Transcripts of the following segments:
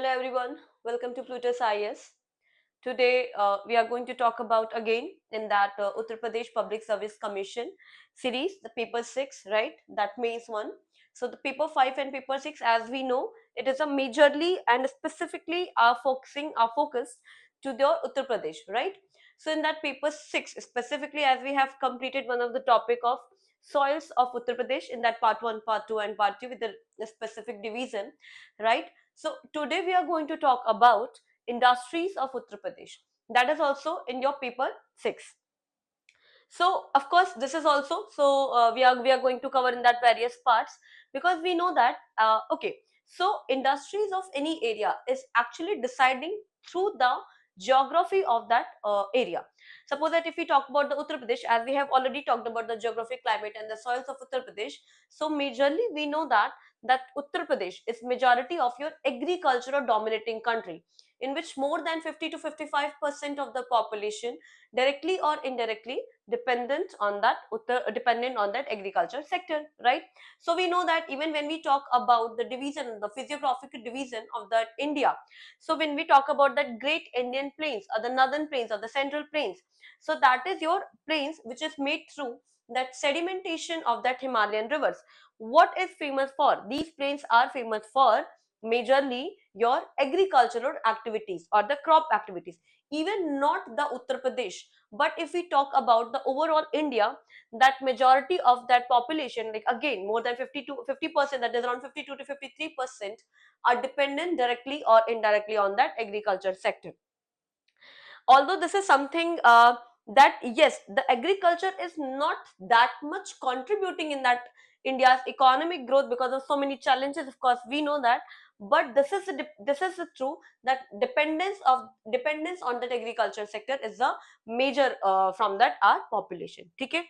Hello everyone, welcome to Plutus IS. Today we are going to talk about again in that Uttar Pradesh Public Service Commission series, the paper 6, right? That mains one. So the paper 5 and paper 6, as we know, it is a majorly and specifically our focus to the Uttar Pradesh, right? So in that paper 6, specifically as we have completed one of the topic of soils of Uttar Pradesh in that part 1, part 2 and part 2 with the specific division, right? So today we are going to talk about industries of Uttar Pradesh. That is also in your paper 6. So of course this is also we are going to cover in that various parts because we know that okay, so industries of any area is actually deciding through the geography of that area. Suppose that if we talk about the Uttar Pradesh, as we have already talked about the geography, climate and the soils of Uttar Pradesh, so majorly we know that Uttar Pradesh is majority of your agricultural dominating country, in which more than 50 to 55% of the population directly or indirectly dependent on that agriculture sector, right? So we know that even when we talk about the division, the physiographic division of that India, so when we talk about that great Indian plains or the northern plains or the central plains, so that is your plains which is made through that sedimentation of that Himalayan rivers. What is famous for? These plains are famous for majorly your agricultural activities or the crop activities, even not the Uttar Pradesh. But if we talk about the overall India, that majority of that population, like again more than 50 to 50%, that is around 52 to 53%, are dependent directly or indirectly on that agriculture sector. Although this is something that yes, the agriculture is not that much contributing in that India's economic growth because of so many challenges, of course we know that, but this is the true that dependence on that agriculture sector is a major from that our population. Okay,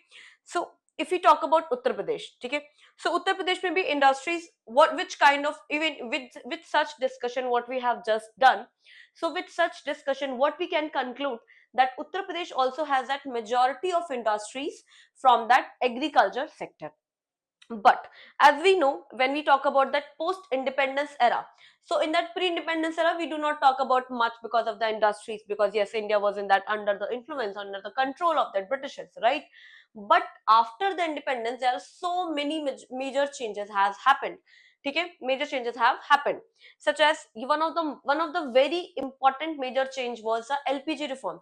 so if we talk about Uttar Pradesh, okay, so Uttar Pradesh may be industries, what which kind of, even with such discussion what we have just done, so with such discussion, what we can conclude that Uttar Pradesh also has that majority of industries from that agriculture sector. But as we know, when we talk about that post-independence era, so in that pre-independence era, we do not talk about much because of the industries, because yes, India was in that under the influence, under the control of the Britishers, right? But after the independence, there are so many major changes has happened. Okay, major changes have happened, such as one of the very important major change was the LPG reforms.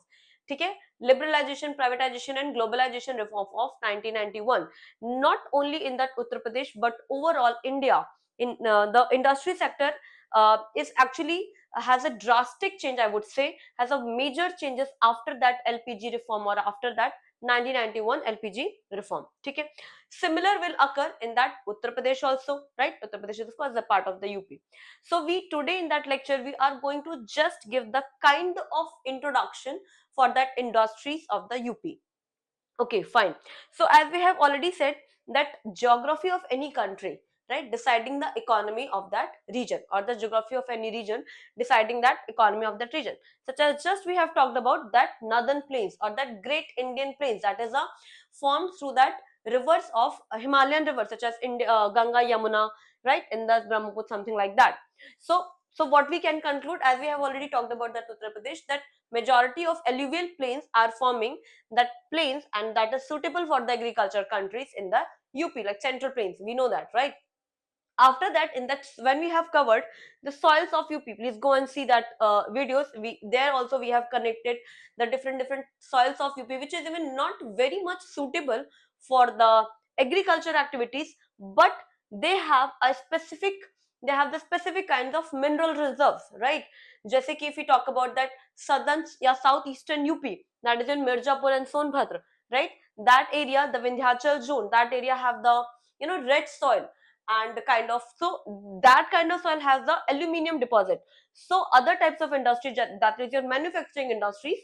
Okay, liberalization, privatization, and globalization reform of 1991. Not only in that Uttar Pradesh but overall India, in the industry sector is actually has a drastic change, I would say, has a major changes after that LPG reform or after that 1991 LPG reform. Okay, similar will occur in that Uttar Pradesh also, right? Uttar Pradesh is of course a part of the UP. So we today in that lecture we are going to just give the kind of introduction for that industries of the UP. Okay, fine. So as we have already said that geography of any country, right, deciding the economy of that region, or the geography of any region deciding that economy of that region. Such as just we have talked about that northern plains or that great Indian plains, that is a formed through that rivers of Himalayan rivers such as Ganga, Yamuna, right, in the Brahmaputra, something like that. So what we can conclude, as we have already talked about that Uttar Pradesh, that majority of alluvial plains are forming that plains, and that is suitable for the agriculture countries in the UP, like central plains, we know that, right? After that, in that, when we have covered the soils of UP, please go and see that videos. We there also we have connected the different soils of UP, which is even not very much suitable for the agriculture activities, but they have a specific, they have the specific kinds of mineral reserves, right? जैसे कि if we talk about that southern या southeastern UP, that is in Mirzapur and Sonbhadra, right? That area, the Vindhyachal zone, that area have the red soil, and kind of, so that kind of soil has the aluminium deposit. So other types of industry, that is your manufacturing industries,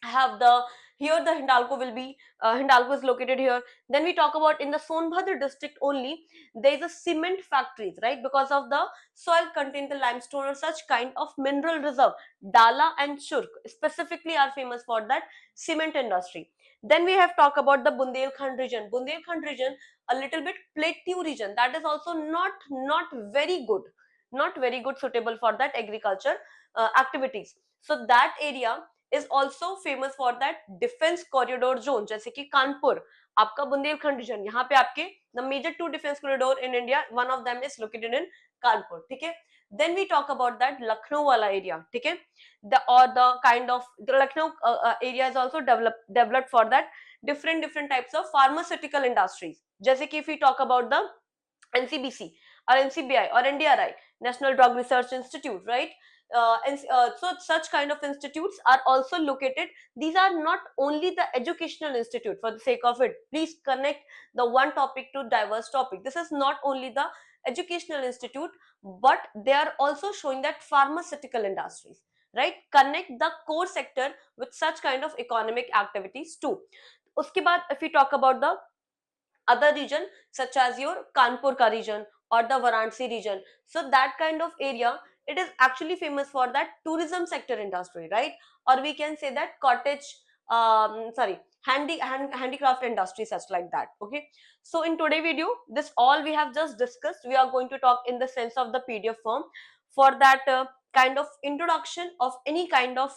have the, here the Hindalco will be, Hindalco is located here. Then we talk about in the Sonbhadra district only, there is a cement factories, right? Because of the soil contain the limestone or such kind of mineral reserve. Dala and Churk specifically are famous for that cement industry. Then we have talked about the Bundelkhand region. Bundelkhand region, a little bit plateau region, that is also not very good, not very good suitable for that agriculture activities. So that area is also famous for that defense corridor zone, जैसे कि कानपुर, आपका Bundelkhand reason, यहाँ पे आपके the major two defense corridor in India, one of them is located in Kanpur, ठीक है. Then we talk about that Lucknow वाला area, ठीक है. The kind of the Lucknow area is also developed for that different types of pharmaceutical industries. जैसे कि if we talk about the NCBC or NCBI or NDRI, National Drug Research Institute, right? So such kind of institutes are also located. These are not only the educational institute for the sake of it. Please connect the one topic to diverse topic. This is not only the educational institute, but they are also showing that pharmaceutical industries, right? Connect the core sector with such kind of economic activities too. Uske baad, if we talk about the other region such as your Kanpur ka region or the Varanasi region, so that kind of area, it is actually famous for that tourism sector industry, right? Or we can say that cottage, sorry, handicraft industry, such like that. Okay, so in today video, this all we have just discussed, we are going to talk in the sense of the PDF form for that kind of introduction of any kind of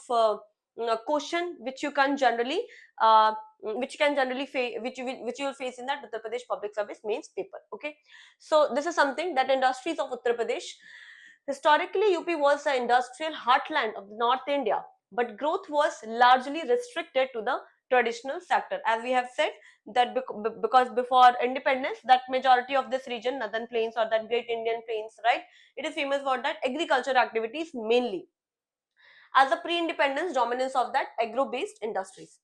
question which you can generally uh, which can generally which you will face in that Uttar Pradesh Public Service Mains paper. Okay, so this is something that industries of Uttar Pradesh. Historically, UP was the industrial heartland of North India, but growth was largely restricted to the traditional sector. As we have said that because before independence, that majority of this region, Northern Plains or that Great Indian Plains, right, it is famous for that agriculture activities mainly. As the pre-independence dominance of that agro-based industries.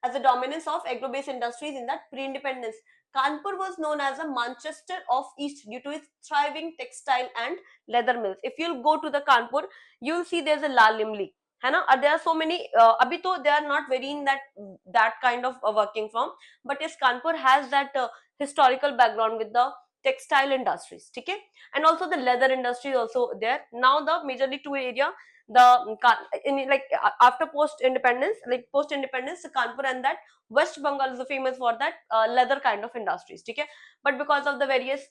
As the dominance of agro-based industries in that pre-independence. Kanpur was known as the Manchester of East due to its thriving textile and leather mills. If you'll go to the Kanpur, you'll see there's a Lal Limli. There are so many. Abhi to they are not very in that kind of working firm, but yes, Kanpur has that historical background with the textile industries. Okay, and also the leather industry is also there. Now the majorly two area the in like after post independence, Kanpur and that West Bengal is famous for that leather kind of industries. Okay, but because of the various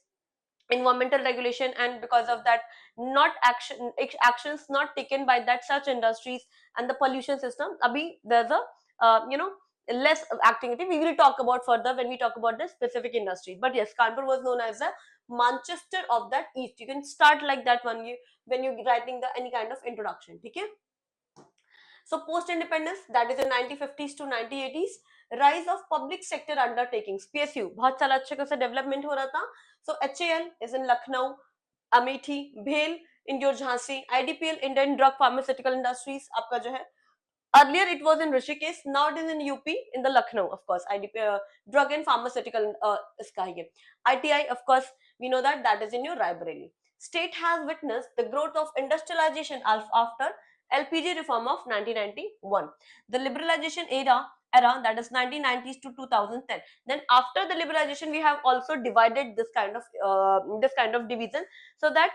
environmental regulation and because of that not actions not taken by that such industries and the pollution system, abhi there's a less activity. We will talk about further when we talk about the specific industry. But yes, Kanpur was known as the Manchester of that East. You can start like that when you writing the any kind of introduction. Okay. So post-independence, that is in 1950s to 1980s, rise of public sector undertakings, PSU, बहुत सारा अच्छे खासा development हो रहा था. So HAL is in Lucknow, Amethi, Bhel in your Jhansi, IDPL, Indian Drug Pharmaceutical Industries, आपका जो है. Earlier it was in Rishikesh, now it is in UP, in the Lucknow, of course, drug and pharmaceutical iska hai ye. ITI, of course, we know that is in your Raebareli. State has witnessed the growth of industrialization after LPG reform of 1991. The liberalization era that is 1990s to 2010. Then after the liberalization, we have also divided this kind of division, so that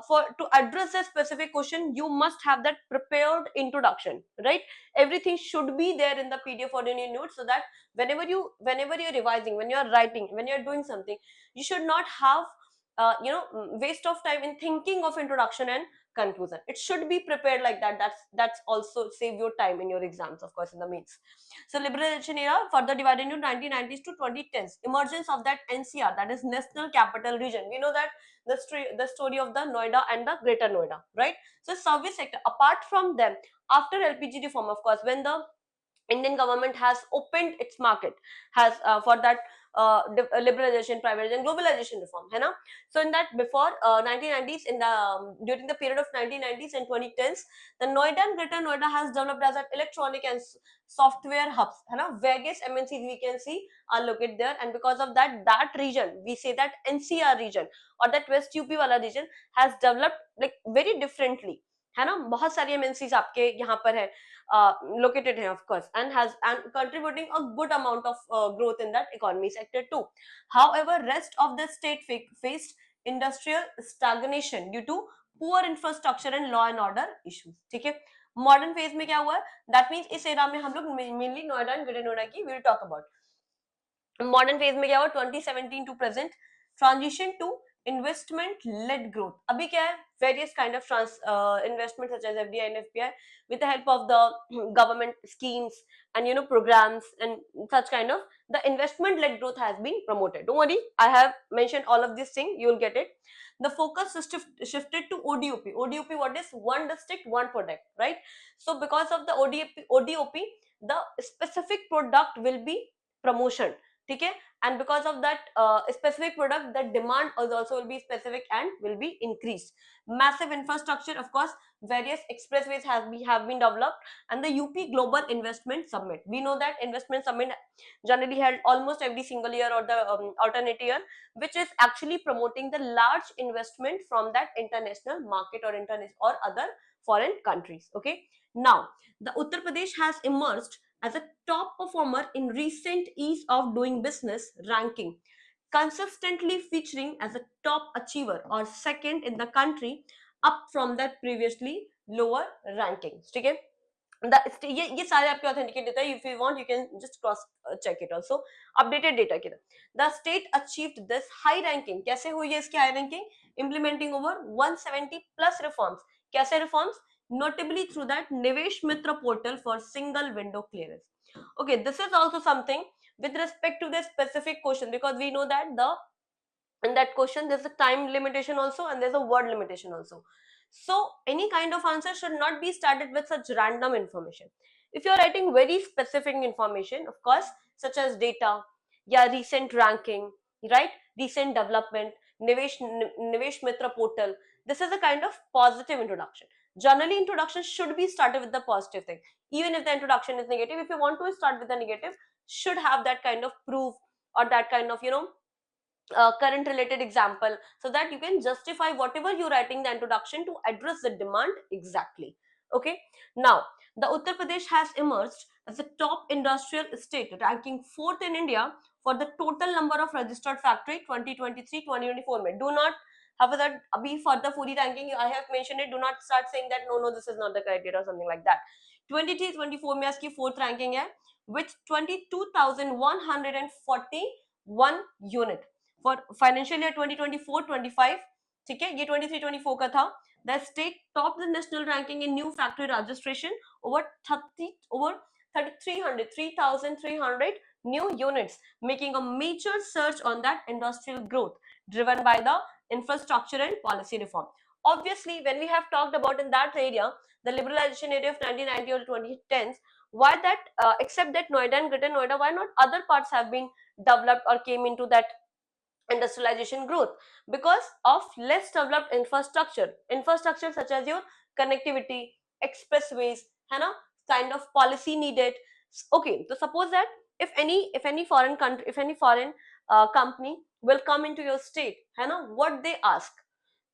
for to address a specific question, you must have that prepared introduction, right? Everything should be there in the PDF or in your notes, so that whenever you're revising, when you're writing, when you're doing something, you should not have waste of time in thinking of introduction and conclusion. It should be prepared like that. That's also save your time in your exams, of course, in the mains. So liberalization era further divided into 1990s to 2010s. Emergence of that NCR, that is National Capital Region. We know that the story of the Noida and the Greater Noida, right? So service sector, apart from them, after LPG reform, of course, when the Indian government has opened its market, has for that liberalization, privatization, globalization reform, है ना? So in that before 1990s, in the during the period of 1990s and 2010s, the Noida and Greater Noida has developed as an electronic and software hubs, है ना? Various MNCs we can see are located there, and because of that region, we say that NCR region or that West UP वाला region has developed like very differently, है ना? बहुत सारी MNCs आपके यहाँ पर है, located here, of course, and contributing a good amount of growth in that economy sector too. However, rest of the state faced industrial stagnation due to poor infrastructure and law and order issues. ठीक है, modern phase में क्या हुआ है, that means इस era में हम लोग mainly Noida and greater Noida की will talk about. Modern phase में क्या हुआ 2017 to present, transition to investment led growth. अभी क्या है, various kind of investment such as FDI and FPI with the help of the government schemes and programs and such kind of, the investment led growth has been promoted. Don't worry, I have mentioned all of these things, you will get it. The focus is shifted to ODOP. ODOP, what is one district one product, right? So because of the ODOP, the specific product will be promotion, okay? And because of that specific product, the demand also will be specific and will be increased. Massive infrastructure, of course, various expressways have been developed, and the UP Global Investment Summit. We know that investment summit generally held almost every single year or the alternate year, which is actually promoting the large investment from that international market or or other foreign countries. Okay, now the Uttar Pradesh has emerged as a top performer in recent ease of doing business ranking, consistently featuring as a top achiever or second in the country, up from that previously lower rankings. ठीक है, ये सारे आपके authenticate data, if you want you can just cross check it also, updated data की तरह। The state achieved this high ranking, कैसे हुई है इसकी high ranking? Implementing over 170 plus reforms. कैसे reforms? Notably through that Nivesh Mitra portal for single window clearance. Okay, this is also something with respect to the specific question, because we know that the in that question there's a time limitation also and there's a word limitation also. So any kind of answer should not be started with such random information. If you're writing very specific information, of course, such as data, yeah, recent ranking, right, recent development, Nivesh Mitra portal, this is a kind of positive introduction. Generally, introduction should be started with the positive thing. Even if the introduction is negative, if you want to start with the negative, should have that kind of proof or that kind of current related example, so that you can justify whatever you're writing the introduction to address the demand exactly. Okay, now the Uttar Pradesh has emerged as the top industrial state, ranking 4th in India for the total number of registered factory 2023-2024 mein. Do not have that abhi for the Furi ranking I have mentioned it, do not start saying that no this is not the criteria or something like that. 23-24 mein iski 4th ranking hai with 22,141 unit for financial year 2024-25, ठीक है, ये 23-24 का था। The state top the national ranking in new factory registration over 3,300 new units, making a major surge on that industrial growth driven by the infrastructure and policy reform. Obviously, when we have talked about in that area, the liberalization area of 1990 or 2010s, why that except that Noida and Greater Noida, why not other parts have been developed or came into that industrialization growth? Because of less developed infrastructure such as your connectivity, expressways, है ना, kind of policy needed. Okay, so suppose that if any foreign country, if any foreign company will come into your state, है ना, what they ask,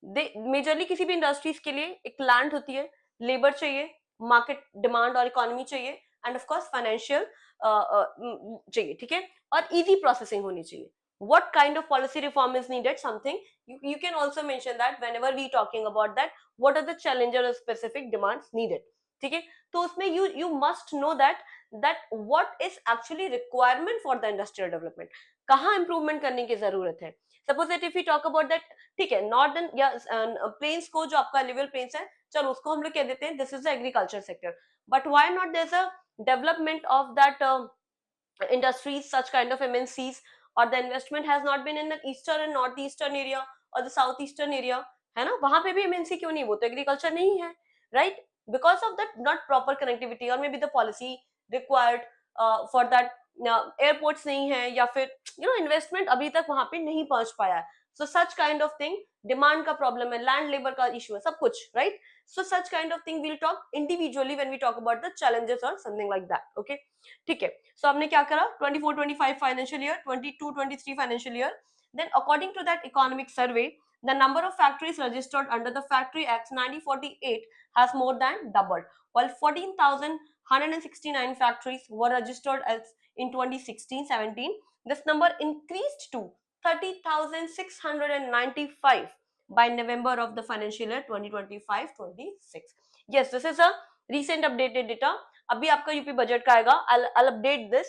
they majorly किसी भी industries के लिए एक land होती है, लेबर चाहिए, मार्केट डिमांड और इकोनॉमी चाहिए, एंड ऑफ कोर्स फाइनेंशियल चाहिए, ठीक है, और इजी प्रोसेसिंग होनी चाहिए. What kind of policy reform is needed? Something you can also mention that whenever we talking about that, what are the challenges or specific demands needed, ठीक है, तो उसमें you must know that what is actually requirement for the industrial development, कहाँ improvement करने की जरूरत है. Suppose that if we talk about that, ठीक है, नॉर्दर्न या प्लेन्स को, जो आपका लिवल प्लेन्स है, चलो उसको हम लोग कह देते हैं this is the agriculture sector, but why not there is a development of that industries, such kind of MNCs, or the investment has not been in the eastern and northeastern area or the southeastern area, है ना, वहां पे भी MNC क्यों नहीं, वो तो agriculture नहीं है, right? Because of that not proper connectivity or maybe the policy required for that, airports नहीं है, या फिर इन्वेस्टमेंट अभी तक वहां पे नहीं पहुंच पाया है. So such kind of thing, demand का प्रॉब्लम है, लैंड लेबर का इशू है, सब कुछ, right? So such kind of thing we'll talk individually when we talk about the challenges और समथिंग लाइक दैट. ओके, ठीक है. सो हमने क्या करा, 24-25 financial year, 22-23 financial year, then according to that economic survey, the number of factories registered under the Factory Act 1948 has more than doubled, while 14,169 factories were registered as in 2016-17. This number increased to 30,695 by November of the financial year 2025-26. Yes, this is a recent updated data. अभी आपका UP budget का आएगा. I'll update this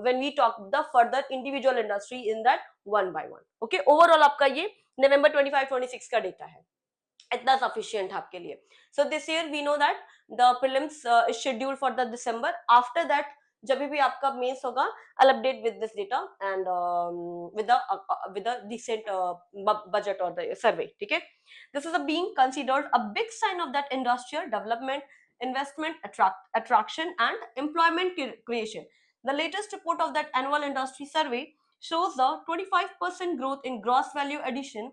when we talk the further individual industry in that one by one. Okay, overall आपका ये नवंबर 25-26 का data है, इतना sufficient है आपके लिए. So this year we know that the prelims is scheduled for the December. After that जब भी आपका मेंस होगा, I update with this data and with the decent budget और द सर्वे. ठीक है, this is a being considered a big sign of that industrial development, investment attraction and employment creation. The latest report of that annual industry survey shows the 25% growth in gross value addition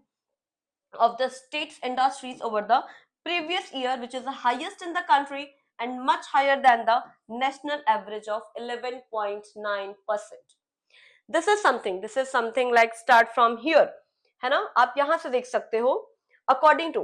of the state's industries over the previous year, which is the highest in the country and much higher than the national average of 11.9%. This is something like start from here, है ना. आप यहां से देख सकते हो according to,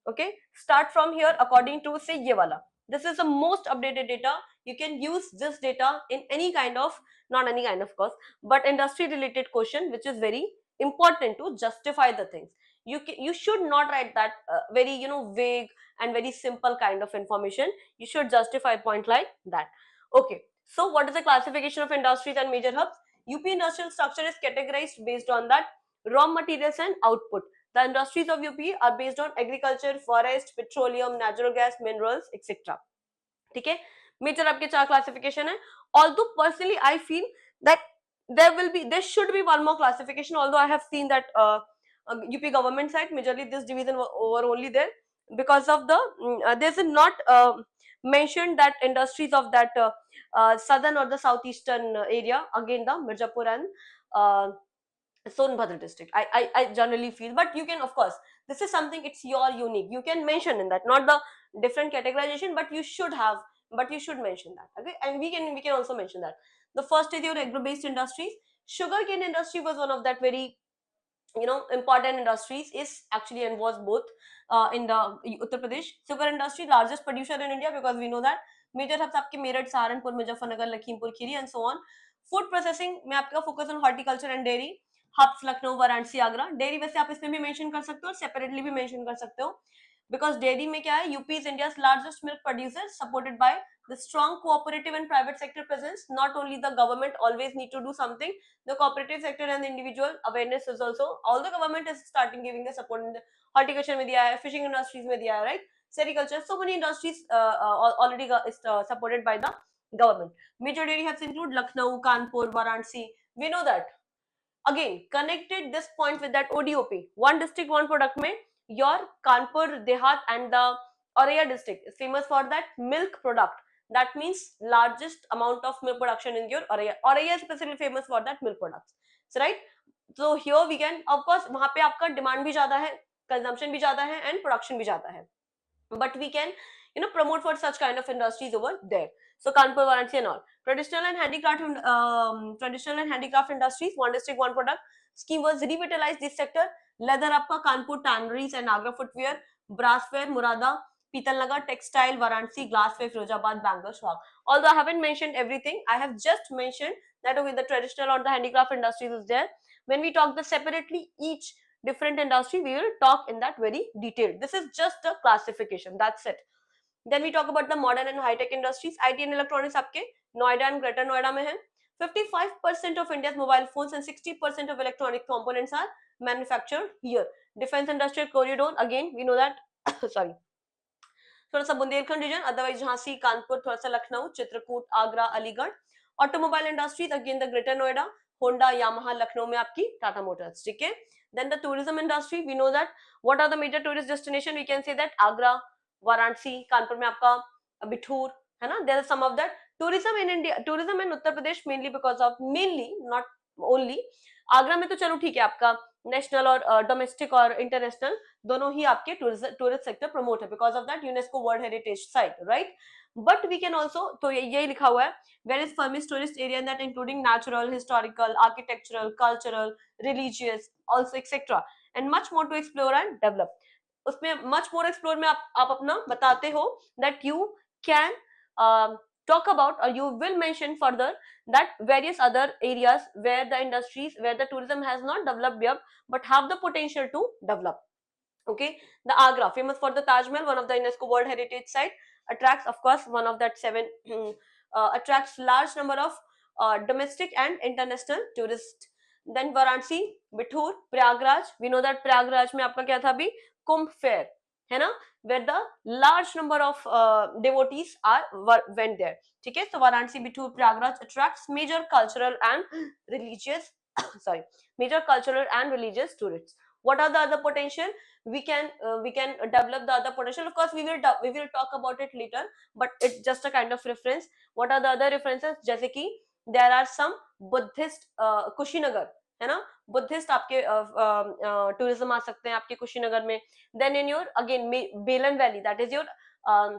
okay, start from here according to से ये वाला. This is the most updated data. You can use this data in any kind of, not any kind of course, but industry related question which is very important to justify the things. You should not write that very vague and very simple kind of information. You should justify point like that. Okay, so what is the classification of industries and major hubs? UP industrial structure is categorized based on that raw materials and output. The industries of UP are based on agriculture, forest, petroleum, natural gas, minerals, etc. ठीक है, major आपके चार classification है. Although personally I feel that there should be one more classification, although I have seen that UP government side majorly this division were only there because of the there's not mentioned that industries of that southern or the southeastern area, again the Mirzapur and uh, Sonbhadra district. I generally feel, but you can of course, this is something, it's your unique. You can mention in that, not the different categorization, but you should have, but you should mention that. Okay, and we can also mention that. The first is your agro-based industries. Sugarcane industry was one of that very important industries, is actually and was both in the Uttar Pradesh. Sugar industry largest producer in India, because we know that major hubs आपके Meerut, Saharanpur, Muzaffarnagar, Lakhimpur Kheri and so on. Food processing में आपका focus on horticulture and dairy. Hubs Lucknow, Varanasi, Agra. Dairy वैसे आप इसमें भी mention कर सकते हो और सेपरेटली भी मेंशन कर सकते हो, बिकॉज डेयरी में क्या है, UP is India's largest milk producer, supported by the strong cooperative and private sector presence. Not only the government always need to do something, the cooperative sector and the individual awareness is also, all the government is starting giving the support in the horticulture में दिया है, fishing industries में दिया है, right, sericulture, so many industries already is supported by the government. Major dairy hubs include Lucknow, Kanpur, Varanasi. We know that. Again, connected this point with that ODOP, one district one product में your Kanpur Dehat and the Auraiya district is famous for that milk product. That means largest amount of milk production in your Auraiya. Auraiya is specifically famous for that milk products. So right, so here we can, of course वहाँ पे आपका demand भी ज्यादा है, consumption भी ज्यादा है and production भी ज्यादा है, but we can promote for such kind of industries over there. So Kanpur, Varanasi and all. Traditional and handicraft industries, one district one product scheme was revitalized this sector. Leather आपका Kanpur tanneries and Agra footwear, brassware Murada, Pitalnagar textile, Varanasi glassware, Firozabad, Bangalore, Swag. Although I haven't mentioned everything, I have just mentioned that okay, the traditional or the handicraft industries is there. When we talk the separately each different industry, we will talk in that very detailed. This is just a classification, that's it. Then we talk about the modern and high tech industries. IT and electronics आपके Noida and greater Noida में है. 55% of India's mobile phones and 60% of electronic components are manufactured here. Defense industrial corridor, again we know that sorry, थोड़ा सा Bundelkhand region, otherwise Jhansi, Kanpur, थोड़ा सा Lucknow, Chitrakoot, Agra, Aligarh. Automobile industries again the Greater Noida, Honda, Yamaha, Lucknow में आपकी Tata Motors. ठीक है. Then the tourism industry, we know that what are the major tourist destination, we can say that Agra, Varanasi, Kanpur में आपका बिठूर, है ना. There are some of that tourism in India, tourism in Uttar Pradesh mainly because of, mainly not only, Agra में तो चलो ठीक है आपका नेशनल और डोमेस्टिक और इंटरनेशनल दोनों ही आपके टूरिस्ट सेक्टर प्रमोट है because of that UNESCO world heritage site, right. But we can also, तो यही लिखा हुआ है, where is foremost tourist area that including natural, historical, architectural, cultural, religious also etcetera and much more to explore and develop. उसमें much more explore में आप अपना बताते हो that you can talk about, or you will mention further that various other areas where the industries, where the tourism has not developed yet but have the potential to develop. Okay, the Agra, famous for the Taj Mahal, one of the UNESCO World Heritage Site, attracts of course one of that attracts large number of domestic and international tourists. Then Varanasi, Bithoor, Prayagraj, we know that Prayagraj में आपका क्या था अभी, कुंभ fair है ना, where the large number of devotees went there. ठीक है, so Varanasi, Bitur, Prayagraj attracts major cultural and religious sorry, major cultural and religious tourists. What are the other potential? We can develop the other potential. Of course, we will talk about it later, but it's just a kind of reference. What are the other references? जैसे कि there are some Buddhist Kushinagar है ना, Buddhist आपके tourism आ सकते हैं आपके कुशीनगर में. Then in your again बेलन valley, that is your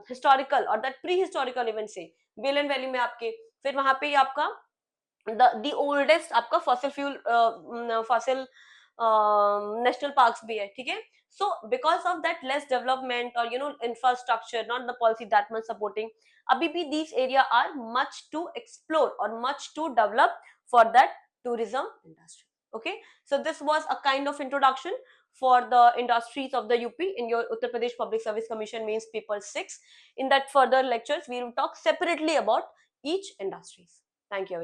historical और दैट प्री हिस्टोरिकल इवेंट से बेलन वैली में आपके, फिर वहां पे आपका द ओल्डेस्ट आपका fossil fuel fossil national parks भी है. ठीक है, so because of that less development or infrastructure, not the policy that much supporting, abhi bhi these area are much to explore or much to develop for that tourism industry. Okay, so this was a kind of introduction for the industries of the UP in your Uttar Pradesh Public Service Commission mains paper 6. In that further lectures we will talk separately about each industries. Thank you everyone.